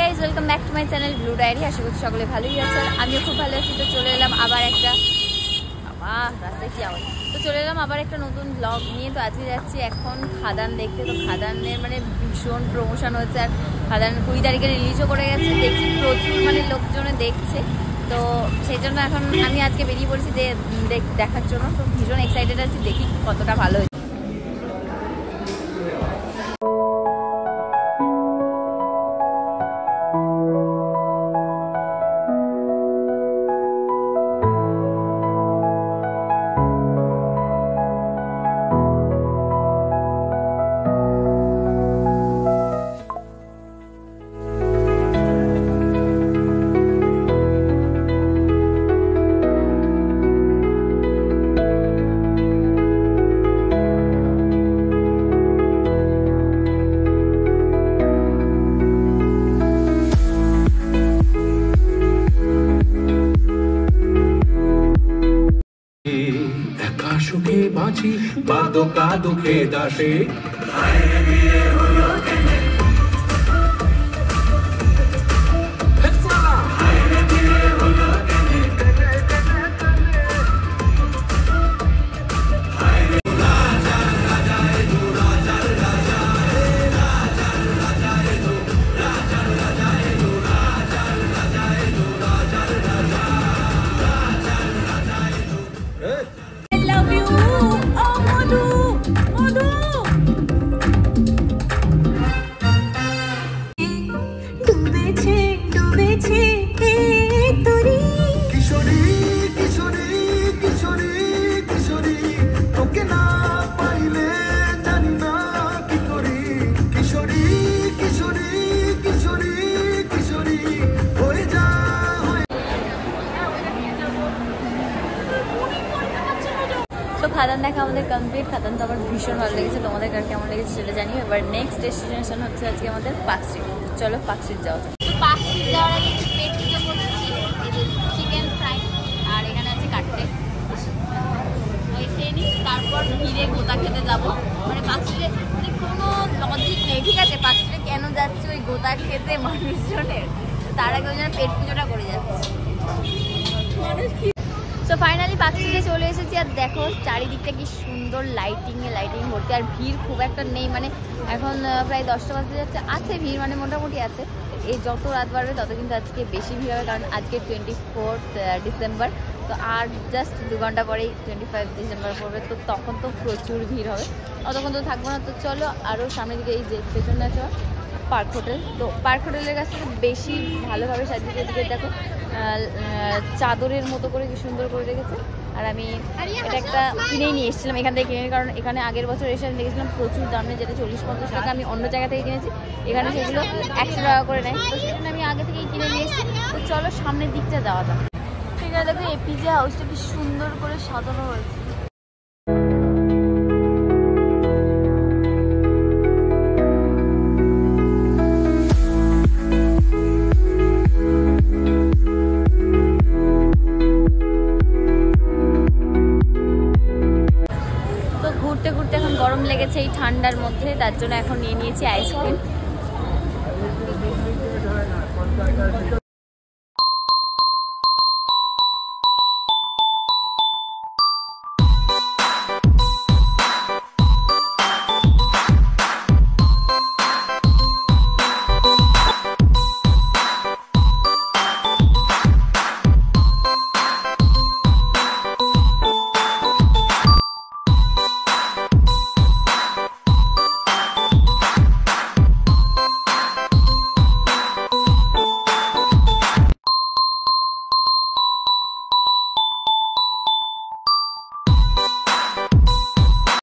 Guys, welcome back to my channel blue diary. আশা করছি সকলে ভালোই আছে, আমিও খুব ভালো আছি। তো চলে এলাম আবার একটা রাস্তায় কি আওয়াজ, তো চলে এলাম আবার একটা নতুন ব্লগ নিয়ে। তো আজকে যাচ্ছি এখন খাদান দেখতে। তো খাদানের মানে ভীষণ প্রমোশন হচ্ছে, আর খাদান 20 তারিখে রিলিজও করে গেছে। দেখছি প্রচুর মানে লোকজনে দেখছে, তো সেই জন্য এখন আমি আজকে বেরিয়ে পড়েছি দেখার জন্য। তো ভীষণ এক্সাইটেড আছি, দেখি কতটা ভালো হয়েছে। সুখে বাঁচি বা দোকা দুঃখে দাসে খাদান দেখা আমাদের কমপ্লিট। খাদান তো আমার ভীষণ ভালো লেগেছে, তোমাদের কার কেমন লেগেছে সেটা জানিও। এবার নেক্সট ডেস্টিনেশন হচ্ছে আজকে আমাদের পার্ক স্ট্রিট। চলো পার্ক স্ট্রিট যাওয়া যাক। তো পার্ক স্ট্রিট যাওয়ার আগে পেট পুজো করছি, চিকেন ফ্রাই, আর এখানে আছে কাটতে ওই খেয়ে নিই। তারপর ফিরে গোতা খেতে যাবো। মানে পার্ক স্ট্রিটে মানে কোনো লজিক নেই, ঠিক আছে? পার্ক স্ট্রিটে কেন যাচ্ছে ওই গোতা খেতে মানুষজনের, তার আগে ওই জন্য পেট পুজোটা করে যাচ্ছে মানুষ। তো ফাইনালি পার্ক স্ট্রিটে চলে এসেছি, আর দেখো চারিদিকটা কি সুন্দর লাইটিং ভর্তি, আর ভিড় খুব একটা নেই। মানে এখন প্রায় 10টা বাজতে যাচ্ছে, আছে ভিড়, মানে মোটামুটি আছে। এই যত রাত বাড়বে তত কিন্তু আজকে বেশি ভিড় হবে, কারণ আজকে 24 ডিসেম্বর। তো আর জাস্ট 2 ঘন্টা পরেই 25 ডিসেম্বর পড়বে, তো তখন তো প্রচুর ভিড় হবে, অতক্ষণ তো থাকবো না। তো চলো আরও সামনের দিকে, এই যে পেছনে আছে পার্ক হোটেল। তো পার্ক হোটেলের কাছ থেকে বেশি ভালোভাবে সাজিয়ে দিকে দেখো চাদরের মতো করে কি সুন্দর করে রেখেছে। আর আমি এটা একটা কিনেই নিয়ে এসেছিলাম, এখান থেকে কিনে, কারণ এখানে আগের বছর এসে আমি দেখেছিলাম প্রচুর দামে, যেটা 40-50 টাকা আমি অন্য জায়গা থেকে কিনেছি, এখানে সেগুলো 100 টাকা করে নেয়। তো সেখানে আমি আগে থেকেই কিনে নিয়ে এসেছি। তো চলো সামনের দিকটা যাওয়া যাক। সেখানে দেখো এপিজে হাউসটা কি সুন্দর করে সাজানো হয়েছে। ঘুরতে ঘুরতে এখন গরম লেগেছে এই ঠান্ডার মধ্যে, তার জন্য এখন নিয়ে নিয়েছি আইসক্রিম।